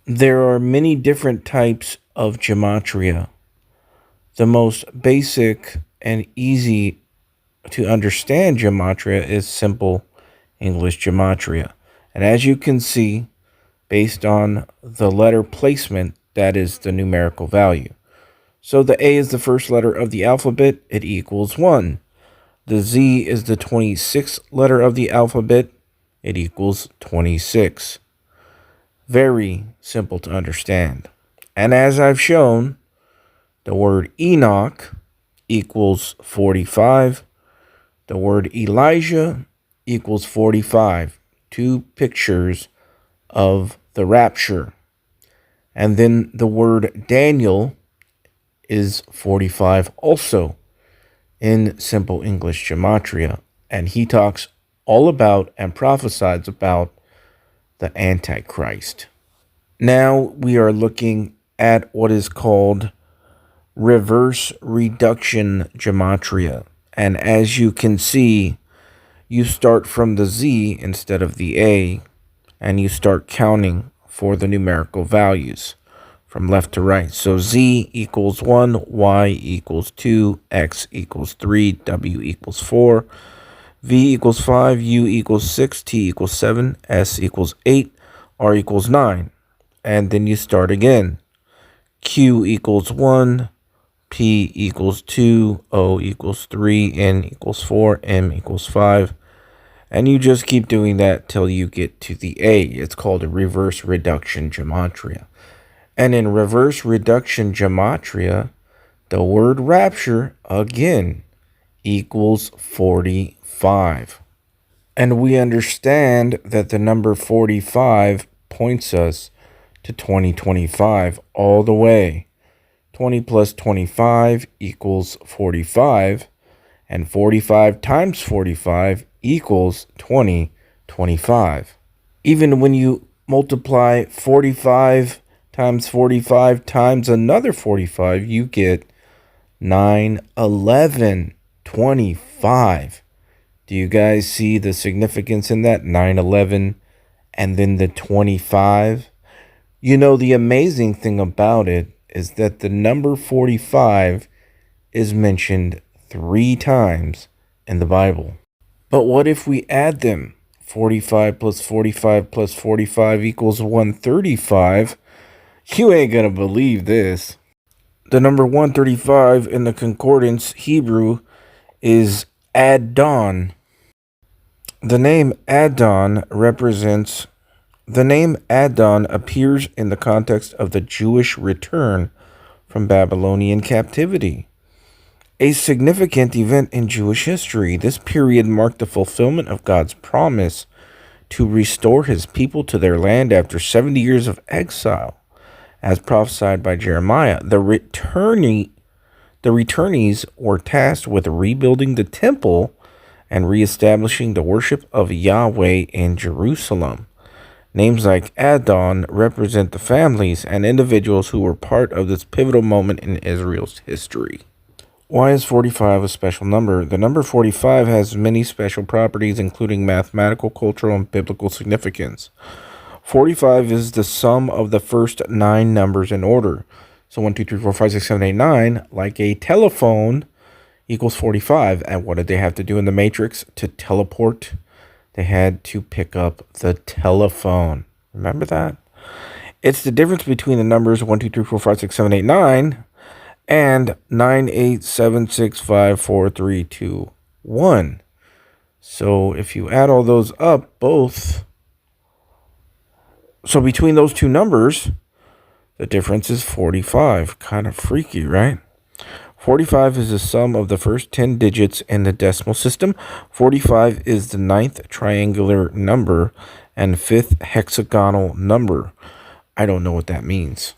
There are many different types of gematria. The most basic and easy to understand gematria is simple English gematria. And as you can see, based on the letter placement, that is the numerical value. So the A is the first letter of the alphabet, it equals 1. The Z is the 26th letter of the alphabet, it equals 26. Very simple to understand. And as I've shown, the word Enoch equals 45. The word Elijah equals 45. Two pictures of the rapture. And then the word Daniel is 45 also in simple English gematria. And he talks all about and prophesies about the Antichrist. Now we are looking at what is called reverse reduction gematria. And as you can see, you start from the Z instead of the A, and you start counting for the numerical values from left to right. So Z equals 1, Y equals 2, X equals 3, W equals 4, V equals 5, U equals 6, T equals 7, S equals 8, R equals 9. And then you start again. Q equals 1, P equals 2, O equals 3, N equals 4, M equals 5. And you just keep doing that till you get to the A. It's called a reverse reduction gematria. And in reverse reduction gematria, the word rapture, again, equals 45. And we understand that the number 45 points us to 2025 all the way. 20 plus 25 equals 45, and 45 times 45 equals 2025. Even when you multiply 45 times 45 times another 45, you get 9, 11, 25. Do you guys see the significance in that? 9, 11, and then the 25. You know, the amazing thing about it is that the number 45 is mentioned 3 times in the Bible. But what if we add them? 45 plus 45 plus 45 equals 135. You ain't gonna believe this. The number 135 in the concordance Hebrew is Adon. The name Adon appears in the context of the Jewish return from Babylonian captivity, a significant event in Jewish history. This period marked the fulfillment of God's promise to restore his people to their land after 70 years of exile, as prophesied by Jeremiah. The returnees were tasked with rebuilding the temple and reestablishing the worship of Yahweh in Jerusalem. Names like Adon represent the families and individuals who were part of this pivotal moment in Israel's history. Why is 45 a special number? The number 45 has many special properties, including mathematical, cultural, and biblical significance. 45 is the sum of the first 9 numbers in order. So 1, 2, 3, 4, 5, 6, 7, 8, 9, like a telephone, equals 45. And what did they have to do in the Matrix to teleport? They had to pick up the telephone. Remember that? It's the difference between the numbers 1, 2, 3, 4, 5, 6, 7, 8, 9 and 9, 8, 7, 6, 5, 4, 3, 2, 1. So if you add all those up, so between those two numbers, the difference is 45. Kind of freaky, right? 45 is the sum of the first 10 digits in the decimal system. 45 is the 9th triangular number and 5th hexagonal number. I don't know what that means.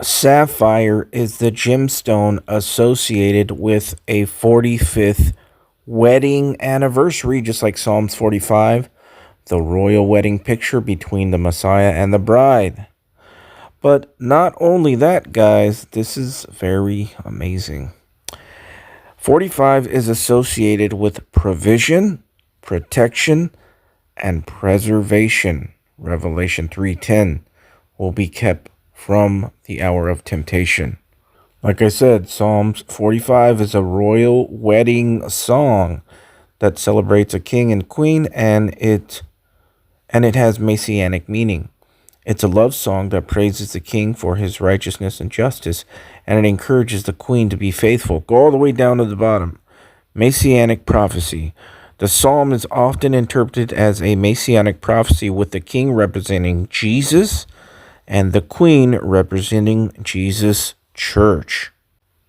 Sapphire is the gemstone associated with a 45th wedding anniversary, just like Psalms 45, the royal wedding picture between the Messiah and the bride. But not only that, guys, this is very amazing. 45 is associated with provision, protection, and preservation. Revelation 3:10. will be kept from the hour of temptation. Like I said, Psalms 45 is a royal wedding song that celebrates a king and queen, and it has messianic meaning. It's a love song that praises the king for his righteousness and justice, and it encourages the queen to be faithful. Go all the way down to the bottom. Messianic prophecy. The psalm is often interpreted as a messianic prophecy, with the king representing Jesus and the queen representing Jesus' church.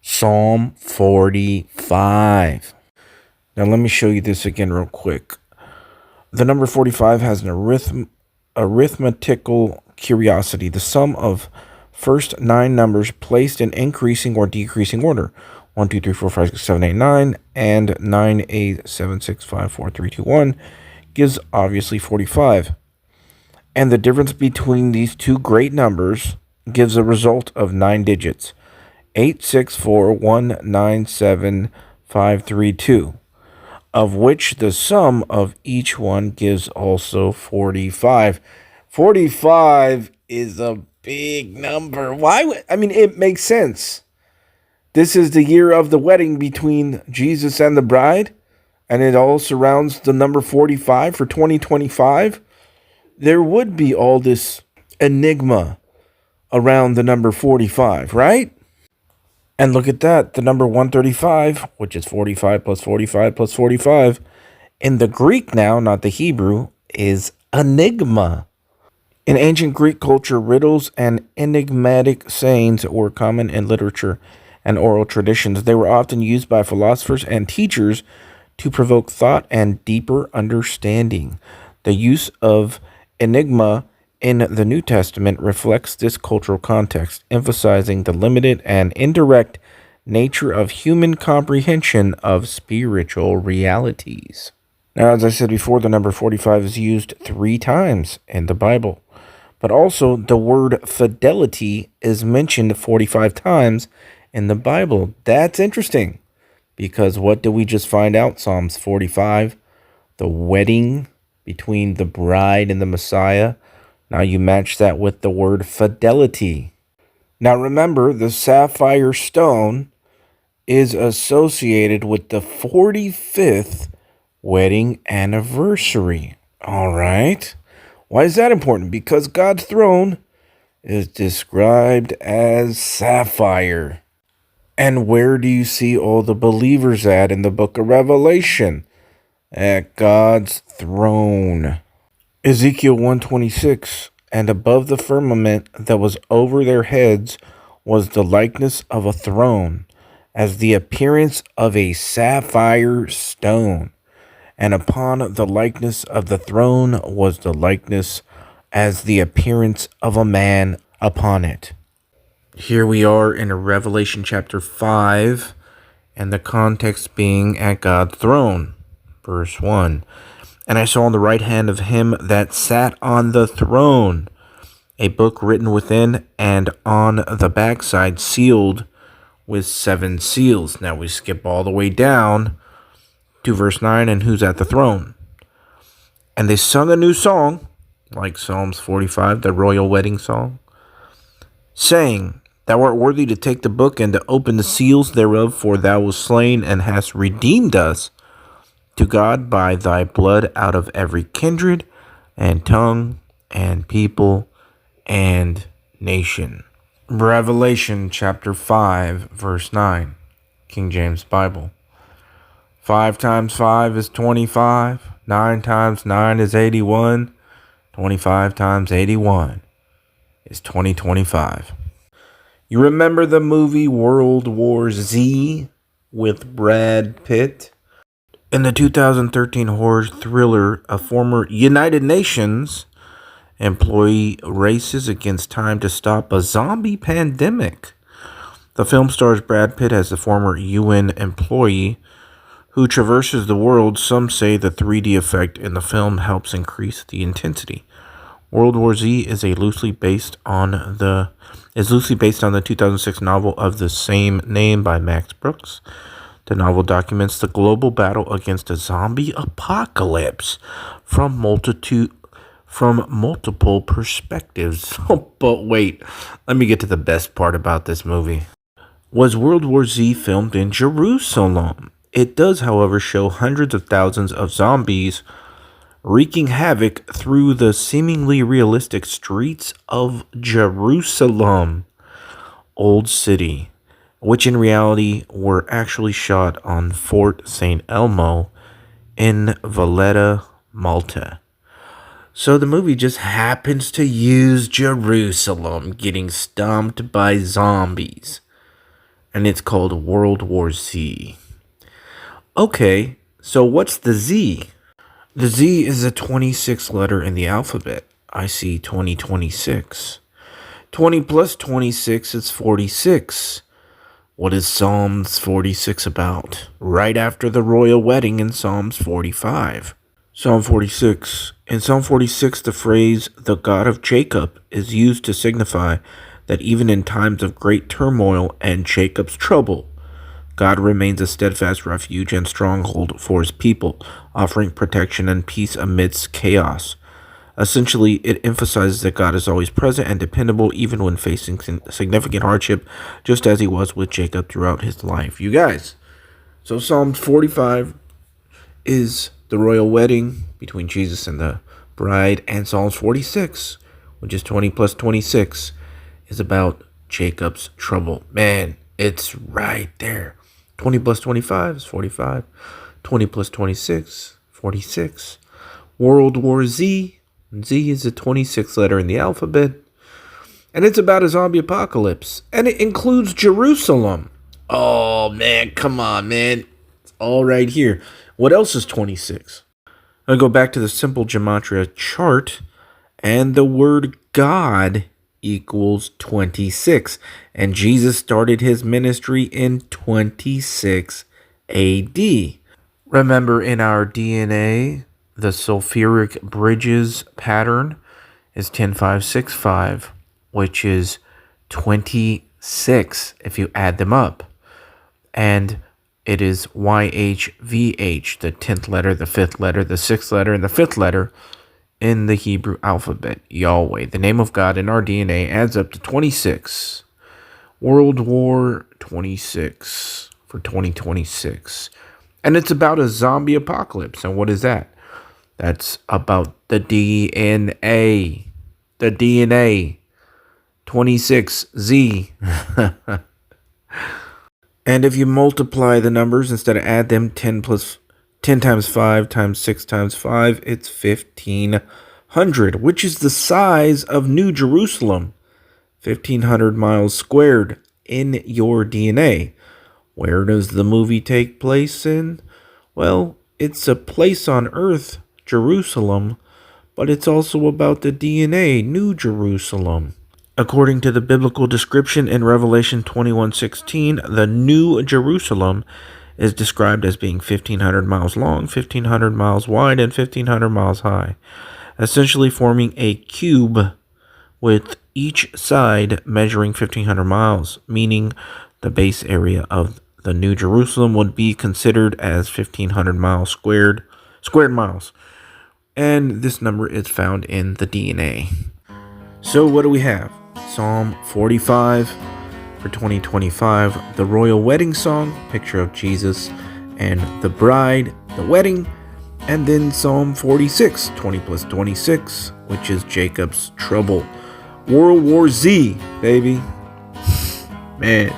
Psalm 45. Now let me show you this again real quick. The number 45 has an arithmetical curiosity, the sum of first 9 numbers placed in increasing or decreasing order. 1, 2, 3, 4, 5, 6, 7, 8, 9, and 9, 8, 7, 6, 5, 4, 3, 2, 1 gives obviously 45. And the difference between these two great numbers gives a result of 9 digits. 8, 6, 4, 1, 9, 7, 5, 3, 2, of which the sum of each one gives also 45. 45 is a big number. It makes sense. This is the year of the wedding between Jesus and the bride, and it all surrounds the number 45 for 2025. There would be all this enigma around the number 45, right? And look at that, the number 135, which is 45 plus 45 plus 45, in the Greek now, not the Hebrew, is enigma. In ancient Greek culture, riddles and enigmatic sayings were common in literature and oral traditions. They were often used by philosophers and teachers to provoke thought and deeper understanding. The use of enigma in the New Testament reflects this cultural context, emphasizing the limited and indirect nature of human comprehension of spiritual realities. Now, as I said before, the number 45 is used 3 times in the Bible, but also the word fidelity is mentioned 45 times in the Bible. That's interesting, because what did we just find out? Psalms 45, the wedding between the bride and the Messiah. Now you match that with the word fidelity. Now remember, the sapphire stone is associated with the 45th wedding anniversary. All right. Why is that important? Because God's throne is described as sapphire. And where do you see all the believers at in the book of Revelation? At God's throne. Ezekiel 126, and above the firmament that was over their heads was the likeness of a throne, as the appearance of a sapphire stone. And upon the likeness of the throne was the likeness as the appearance of a man upon it. Here we are in Revelation chapter 5, and the context being at God's throne. Verse 1. And I saw on the right hand of him that sat on the throne a book written within and on the backside, sealed with 7 seals. Now we skip all the way down to verse 9, and who's at the throne? And they sung a new song, like Psalms 45, the royal wedding song, saying, Thou art worthy to take the book and to open the seals thereof, for thou wast slain and hast redeemed us to God by thy blood out of every kindred and tongue and people and nation. Revelation chapter 5, verse 9, King James Bible. 5 times 5 is 25. 9 times 9 is 81. 25 times 81 is 2025. You remember the movie World War Z with Brad Pitt? In the 2013 horror thriller, a former United Nations employee races against time to stop a zombie pandemic. The film stars Brad Pitt as the former UN employee who traverses the world. Some say the 3D effect in the film helps increase the intensity. World War Z is loosely based on the 2006 novel of the same name by Max Brooks. The novel documents the global battle against a zombie apocalypse from multiple from multiple perspectives. Oh, but wait, let me get to the best part about this movie. Was World War Z filmed in Jerusalem? It does, however, show hundreds of thousands of zombies wreaking havoc through the seemingly realistic streets of Jerusalem, Old City, which in reality were actually shot on Fort St. Elmo in Valletta, Malta. So the movie just happens to use Jerusalem getting stomped by zombies. And it's called World War Z. Okay, so what's the Z? The Z is a 26th letter in the alphabet. I see 2026. 20 plus 26 is 46. What is Psalms 46 about? Right after the royal wedding in Psalms 45. Psalm 46. In Psalm 46, the phrase, the God of Jacob, is used to signify that even in times of great turmoil and Jacob's trouble, God remains a steadfast refuge and stronghold for his people, offering protection and peace amidst chaos. Essentially, it emphasizes that God is always present and dependable even when facing significant hardship, just as he was with Jacob throughout his life. You guys, so Psalms 45 is the royal wedding between Jesus and the bride, and Psalms 46, which is 20 plus 26, is about Jacob's trouble. Man, it's right there. 20 plus 25 is 45. 20 plus 26, 46. World War Z. Z is the 26th letter in the alphabet. And it's about a zombie apocalypse. And it includes Jerusalem. Oh, man, come on, man. It's all right here. What else is 26? I'll go back to the simple gematria chart. And the word God equals 26. And Jesus started his ministry in 26 AD. Remember, in our DNA, the sulfuric bridges pattern is 10565, which is 26 if you add them up. And it is YHVH, the 10th letter, the 5th letter, the 6th letter, and the 5th letter in the Hebrew alphabet. Yahweh, the name of God in our DNA, adds up to 26. World War 26 for 2026. And it's about a zombie apocalypse. And what is that? That's about the DNA. The DNA. 26Z. And if you multiply the numbers instead of add them, 10 times 5 times 6 times 5, it's 1,500, which is the size of New Jerusalem. 1,500 miles squared in your DNA. Where does the movie take place in? Well, it's a place on Earth, Jerusalem, but it's also about the DNA, New Jerusalem. According to the biblical description in Revelation 21:16, the New Jerusalem is described as being 1,500 miles long, 1,500 miles wide, and 1,500 miles high, essentially forming a cube with each side measuring 1,500 miles, meaning the base area of the New Jerusalem would be considered as 1,500 miles squared miles. And this number is found in the DNA. So what do we have? Psalm 45 for 2025, the royal wedding song, picture of Jesus and the bride, the wedding, and then Psalm 46, 20 plus 26, which is Jacob's trouble. World War Z, baby. Man,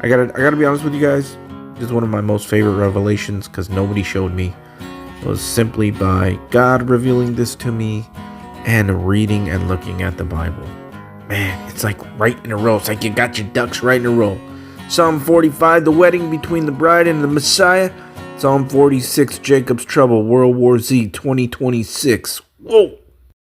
I gotta be honest with you guys. This is one of my most favorite revelations because nobody showed me. It was simply by God revealing this to me and reading and looking at the Bible. Man, it's like right in a row. It's like you got your ducks right in a row. Psalm 45, the wedding between the bride and the Messiah. Psalm 46, Jacob's trouble. World War Z 2026. Whoa.